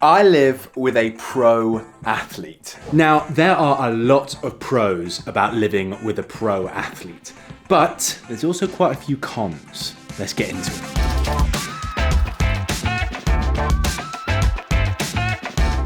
I live with a pro athlete. Now, there are a lot of pros about living with a pro athlete, but there's also quite a few cons. Let's get into it.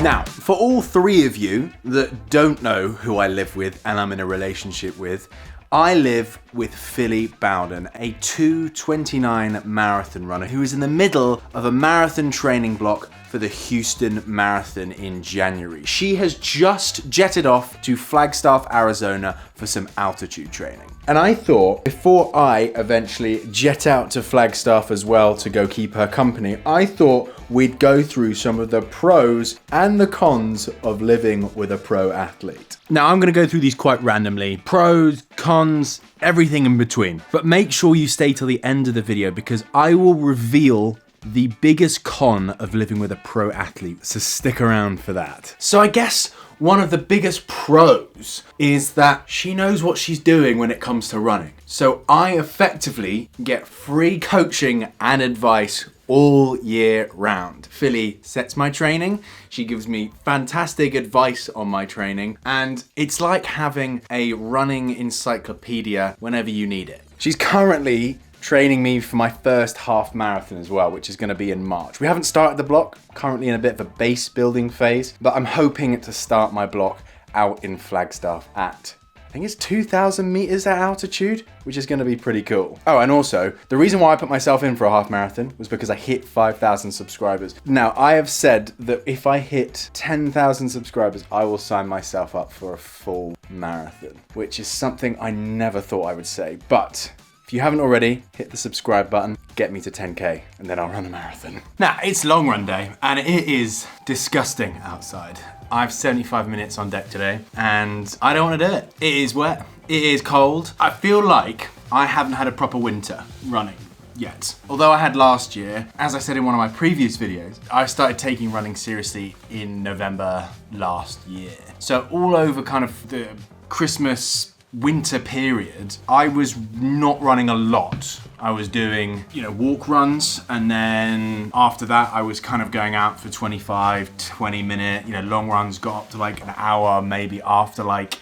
Now, for all three of you that don't know who I live with and I'm in a relationship with, I live with Philly Bowden, a 2:29 marathon runner who is in the middle of a marathon training block for the Houston Marathon in January. She has just jetted off to Flagstaff, Arizona for some altitude training. And I thought, before I eventually jet out to Flagstaff as well to go keep her company, I thought we'd go through some of the pros and the cons of living with a pro athlete. Now, I'm going to go through these quite randomly. Pros, cons, everything in between. But make sure you stay till the end of the video because I will reveal the biggest con of living with a pro athlete, so stick around for that. So I guess one of the biggest pros is that she knows what she's doing when it comes to running. So I effectively get free coaching and advice all year round. Philly sets my training, she gives me fantastic advice on my training, and it's like having a running encyclopedia whenever you need it. She's currently training me for my first half marathon as well, which is going to be in March. We haven't started the block, currently in a bit of a base building phase, but I'm hoping to start my block out in Flagstaff at, I think it's 2,000 meters at altitude, which is going to be pretty cool. Oh, and also, the reason why I put myself in for a half marathon was because I hit 5,000 subscribers. Now, I have said that if I hit 10,000 subscribers, I will sign myself up for a full marathon, which is something I never thought I would say, but if you haven't already, hit the subscribe button, get me to 10K, and then I'll run a marathon. Now, it's long run day, and it is disgusting outside. I have 75 minutes on deck today, and I don't want to do it. It is wet, it is cold. I feel like I haven't had a proper winter running yet. Although I had last year, as I said in one of my previous videos, I started taking running seriously in November last year. So all over kind of the Christmas, winter period, I was not running a lot. I was doing, walk runs, and then after that I was kind of going out for 25, 20 minute, long runs, got up to like an hour maybe after like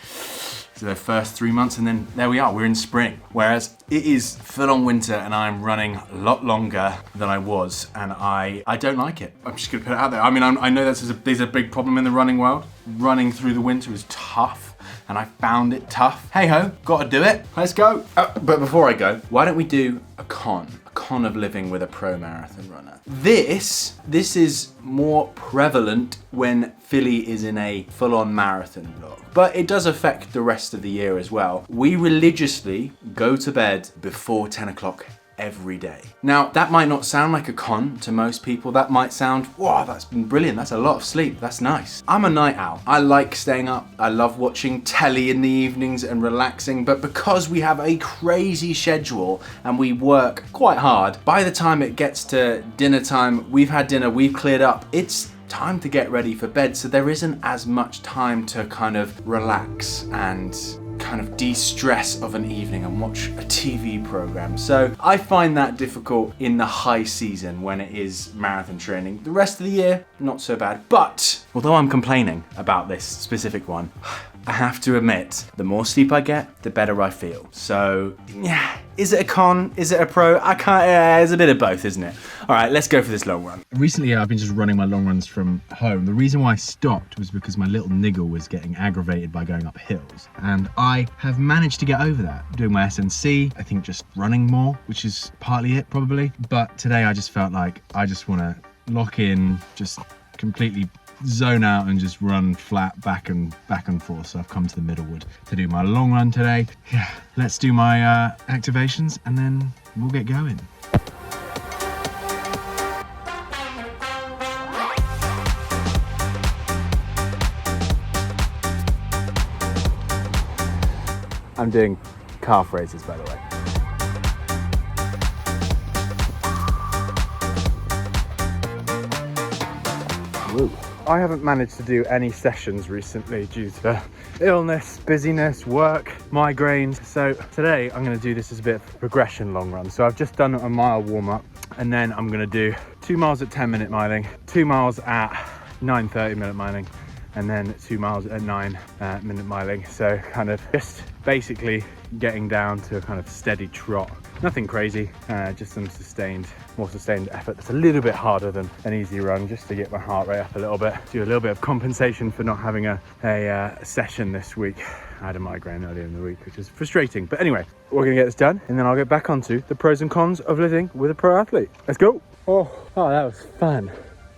the first 3 months, and then there we are, we're in spring. Whereas it is full on winter and I'm running a lot longer than I was, and I don't like it. I'm just gonna put it out there. I mean, I know there's a big problem in the running world. Running through the winter is tough, and I found it tough. Hey ho, gotta do it. Let's go. But before I go, why don't we do a con of living with a pro marathon runner? This is more prevalent when Philly is in a full-on marathon block, but it does affect the rest of the year as well. We religiously go to bed before 10 o'clock every day. Now, that might not sound like a con to most people. That might sound, wow, that's been brilliant. That's a lot of sleep. That's nice. I'm a night owl. I like staying up. I love watching telly in the evenings and relaxing, but because we have a crazy schedule and we work quite hard, by the time it gets to dinner time, we've had dinner, we've cleared up, it's time to get ready for bed, so there isn't as much time to kind of relax and kind of de-stress of an evening and watch a TV program. So I find that difficult in the high season when it is marathon training. The rest of the year, not so bad. But although I'm complaining about this specific one, I have to admit, the more sleep I get, the better I feel. So yeah, is it a con? Is it a pro? I can't, it's a bit of both, isn't it? All right, let's go for this long run. Recently, I've been just running my long runs from home. The reason why I stopped was because my little niggle was getting aggravated by going up hills. And I have managed to get over that, doing my SNC, I think just running more, which is partly it probably. But today I just felt like I just want to lock in, just completely zone out and just run flat back and forth. So I've come to the Middlewood to do my long run today. Yeah, let's do my activations and then we'll get going. I'm doing calf raises, by the way. Woo. I haven't managed to do any sessions recently due to illness, busyness, work, migraines. So today I'm going to do this as a bit of a progression long run. So I've just done a mile warm up and then I'm going to do 2 miles at 10-minute miling, 2 miles at 9:30 minute miling, and then 2 miles at 9 minute miling. So kind of just basically getting down to a kind of steady trot. Nothing crazy, just some more sustained effort. That's a little bit harder than an easy run, just to get my heart rate up a little bit. Do a little bit of compensation for not having a session this week. I had a migraine earlier in the week, which is frustrating. But anyway, we're gonna get this done, and then I'll get back onto the pros and cons of living with a pro athlete. Let's go. Oh, that was fun.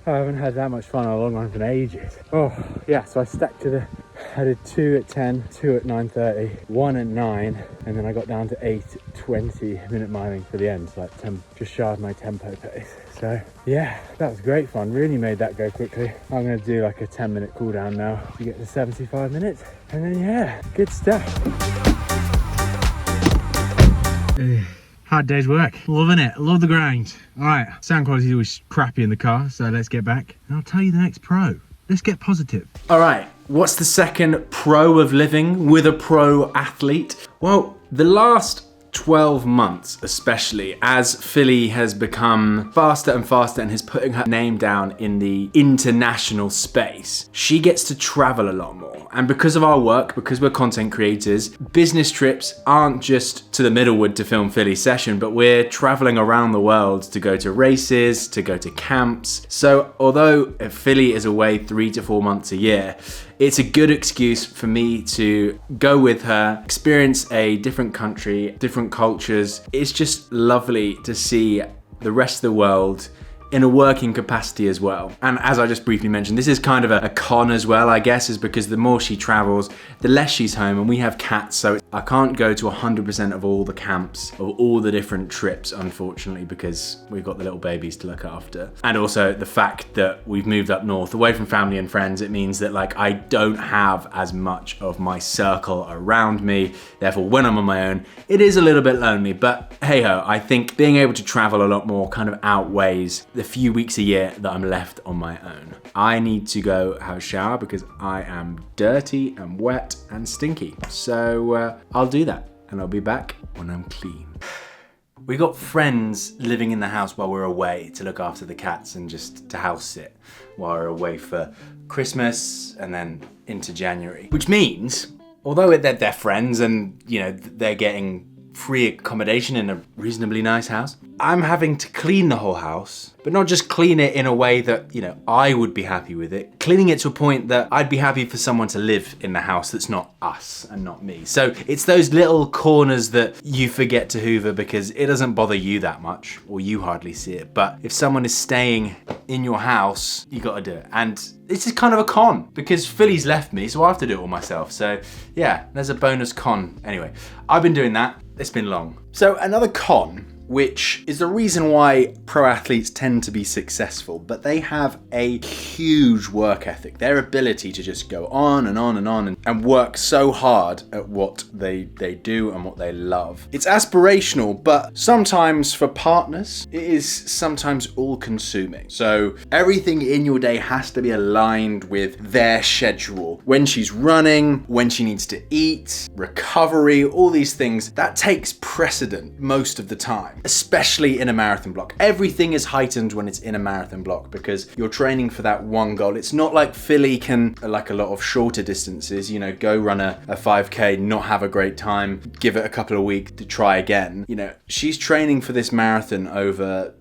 I haven't had that much fun on a long run in ages. Oh, yeah, so I did 2 at 10, 2 at 9:30, 1 at 9, and then I got down to 8:20 minute miling for the end, so like just shy of my tempo pace. So yeah, that was great fun. Really made that go quickly. I'm gonna do like a 10-minute cool down now to get to 75 minutes, and then yeah, good stuff. Hard day's work. Loving it. Love the grind. All right, sound quality is always crappy in the car, so let's get back and I'll tell you the next pro. Let's get positive. All right, what's the second pro of living with a pro athlete? Well, the last 12 months, especially as Philly has become faster and faster and is putting her name down in the international space, she gets to travel a lot more. And because of our work, because we're content creators, business trips aren't just to the Middlewood to film Philly's session, but we're traveling around the world to go to races, to go to camps. So although Philly is away 3 to 4 months a year, it's a good excuse for me to go with her, experience a different country, different cultures. It's just lovely to see the rest of the world in a working capacity as well. And as I just briefly mentioned, this is kind of a con as well, I guess, is because the more she travels, the less she's home, and we have cats, so I can't go to 100% of all the camps, of all the different trips, unfortunately, because we've got the little babies to look after. And also the fact that we've moved up north, away from family and friends, it means that like I don't have as much of my circle around me. Therefore, when I'm on my own, it is a little bit lonely, but hey ho, I think being able to travel a lot more kind of outweighs the few weeks a year that I'm left on my own. I need to go have a shower because I am dirty and wet and stinky. So I'll do that and I'll be back when I'm clean. We got friends living in the house while we're away to look after the cats and just to house sit while we're away for Christmas and then into January. Which means, although they're friends and you know they're getting free accommodation in a reasonably nice house, I'm having to clean the whole house, but not just clean it in a way that, you know, I would be happy with it, cleaning it to a point that I'd be happy for someone to live in the house that's not us and not me. So it's those little corners that you forget to hoover because it doesn't bother you that much, or you hardly see it. But if someone is staying in your house, you gotta do it. And this is kind of a con because Philly's left me, so I have to do it all myself. So yeah, there's a bonus con. Anyway, I've been doing that. It's been long. So another con, which is the reason why pro athletes tend to be successful, but they have a huge work ethic. Their ability to just go on and on and on and work so hard at what they do and what they love. It's aspirational, but sometimes for partners, it is sometimes all-consuming. So everything in your day has to be aligned with their schedule. When she's running, when she needs to eat, recovery, all these things, that takes precedent most of the time. Especially in a marathon block. Everything is heightened when it's in a marathon block because you're training for that one goal. It's not like Philly can, like a lot of shorter distances, you know, go run a 5K, not have a great time, give it a couple of weeks to try again. You know, she's training for this marathon over,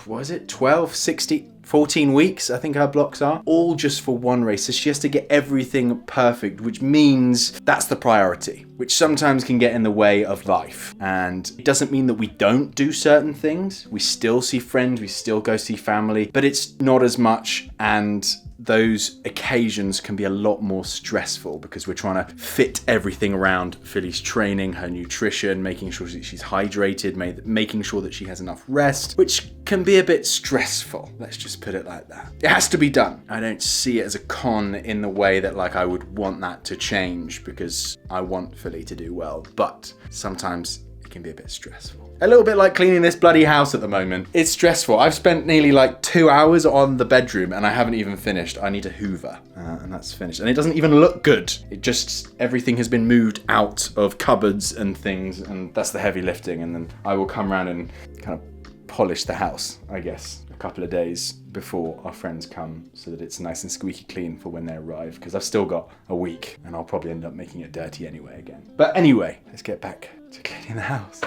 what is it, 12, 60, 14 weeks, I think her blocks are, all just for one race. So she has to get everything perfect, which means that's the priority, which sometimes can get in the way of life. And it doesn't mean that we don't do certain things. We still see friends, we still go see family, but it's not as much, and those occasions can be a lot more stressful because we're trying to fit everything around Philly's training, her nutrition, making sure that she's hydrated, making sure that she has enough rest, which can be a bit stressful. Let's just put it like that. It has to be done. I don't see it as a con in the way that like I would want that to change because I want Philly to do well, but sometimes it can be a bit stressful. A little bit like cleaning this bloody house at the moment. It's stressful. I've spent nearly like 2 hours on the bedroom and I haven't even finished. I need to hoover and that's finished. And it doesn't even look good. It just, everything has been moved out of cupboards and things, and that's the heavy lifting. And then I will come around and kind of polish the house, I guess. a couple of days before our friends come so that it's nice and squeaky clean for when they arrive, because I've still got a week and I'll probably end up making it dirty anyway again. But anyway, let's get back to cleaning the house.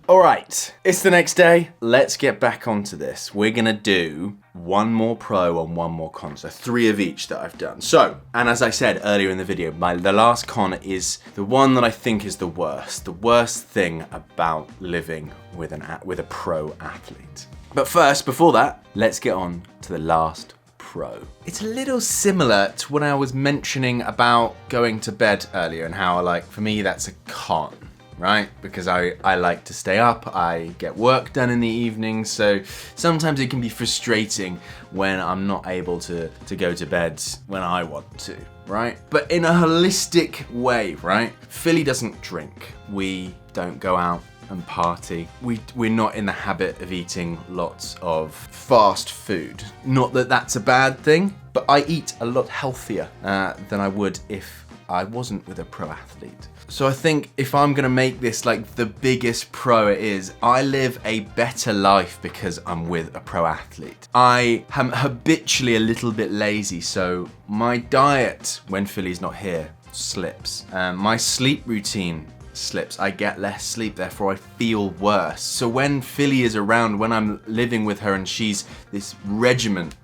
All right, it's the next day. Let's get back onto this. We're gonna do one more pro and one more con, so 3 of each that I've done. So, and as I said earlier in the video, the last con is the one that I think is the worst thing about living with a pro athlete. But first, before that, let's get on to the last pro. It's a little similar to what I was mentioning about going to bed earlier and how, for me, that's a con. Right? Because I like to stay up, I get work done in the evening, so sometimes it can be frustrating when I'm not able to go to bed when I want to, right? But in a holistic way, right? Philly doesn't drink. We don't go out and party. We're not in the habit of eating lots of fast food. Not that that's a bad thing, but I eat a lot healthier than I would if I wasn't with a pro athlete. So I think if I'm gonna make this the biggest pro it is, I live a better life because I'm with a pro athlete. I am habitually a little bit lazy, so my diet when Philly's not here slips. My sleep routine slips. I get less sleep, therefore I feel worse. So when Philly is around, when I'm living with her and she's this regiment,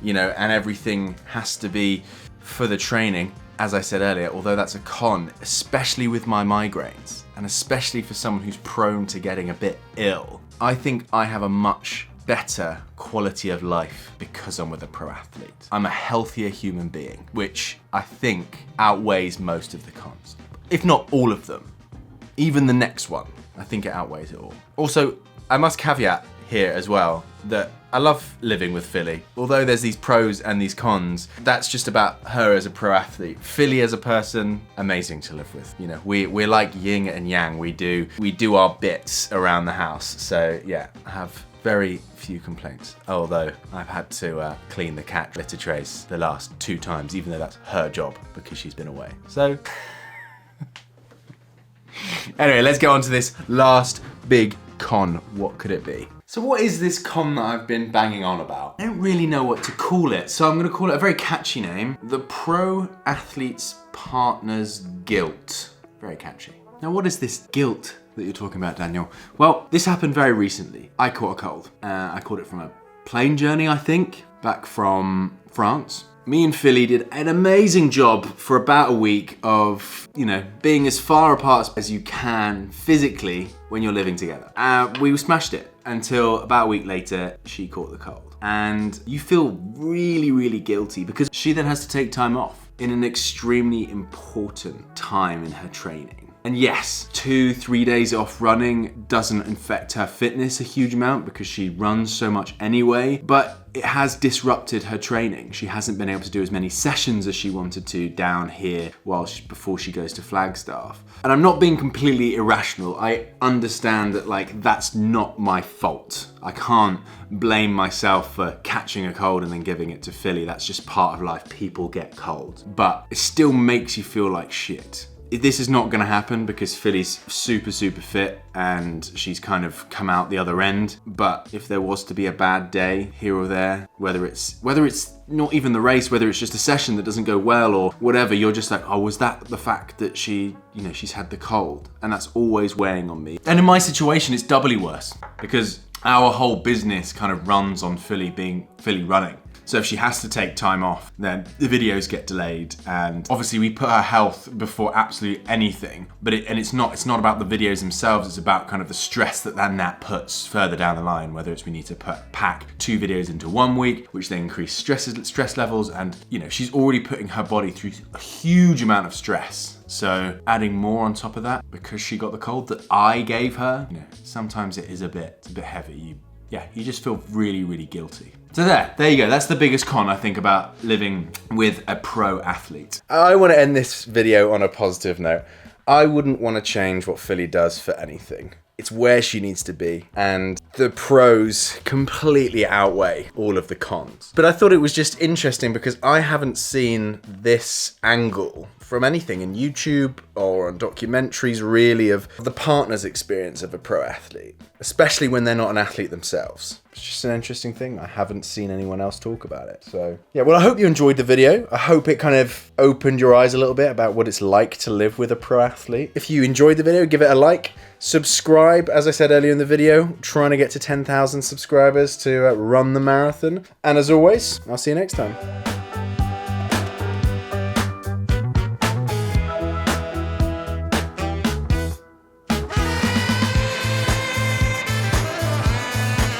and everything has to be for the training, as I said earlier, although that's a con, especially with my migraines, and especially for someone who's prone to getting a bit ill, I think I have a much better quality of life because I'm with a pro athlete. I'm a healthier human being, which I think outweighs most of the cons. If not all of them. Even the next one, I think it outweighs it all. Also, I must caveat here as well that I love living with Philly. Although there's these pros and these cons, that's just about her as a pro athlete. Philly as a person, amazing to live with. We're like yin and yang. We do our bits around the house. So yeah, I have very few complaints. Although I've had to clean the cat litter trays the last 2 times, even though that's her job because she's been away. So anyway, let's get on to this last big con. What could it be? So what is this con that I've been banging on about? I don't really know what to call it, so I'm gonna call it a very catchy name. The Pro Athlete's Partner's Guilt. Very catchy. Now what is this guilt that you're talking about, Daniel? Well, this happened very recently. I caught a cold. I caught it from a plane journey, I think, back from France. Me and Philly did an amazing job for about a week of, being as far apart as you can physically when you're living together. We smashed it until about a week later, she caught the cold. And you feel really, really guilty because she then has to take time off in an extremely important time in her training. And yes, 2-3 days off running doesn't affect her fitness a huge amount because she runs so much anyway, but it has disrupted her training. She hasn't been able to do as many sessions as she wanted to down here before she goes to Flagstaff. And I'm not being completely irrational. I understand that that's not my fault. I can't blame myself for catching a cold and then giving it to Philly. That's just part of life. People get colds. But it still makes you feel like shit. This is not going to happen because Philly's super, super fit and she's kind of come out the other end. But if there was to be a bad day here or there, whether it's not even the race, whether it's just a session that doesn't go well or whatever, you're just like, oh, was that the fact that she's had the cold? And that's always weighing on me. And in my situation, it's doubly worse because our whole business kind of runs on Philly running. So if she has to take time off, then the videos get delayed, and obviously we put her health before absolutely anything. But it's not about the videos themselves. It's about kind of the stress that puts further down the line. Whether it's we need to pack 2 videos into 1 week, which then increase stress levels, and she's already putting her body through a huge amount of stress. So adding more on top of that because she got the cold that I gave her, sometimes it is a bit heavy. You just feel really, really guilty. So there you go. That's the biggest con, I think, about living with a pro athlete. I want to end this video on a positive note. I wouldn't want to change what Philly does for anything. It's where she needs to be, and the pros completely outweigh all of the cons. But I thought it was just interesting because I haven't seen this angle from anything in YouTube or on documentaries really of the partner's experience of a pro athlete, especially when they're not an athlete themselves. It's just an interesting thing. I haven't seen anyone else talk about it. So yeah, well, I hope you enjoyed the video. I hope it kind of opened your eyes a little bit about what it's like to live with a pro athlete. If you enjoyed the video, give it a like, subscribe, as I said earlier in the video, trying to get to 10,000 subscribers to run the marathon. And as always, I'll see you next time.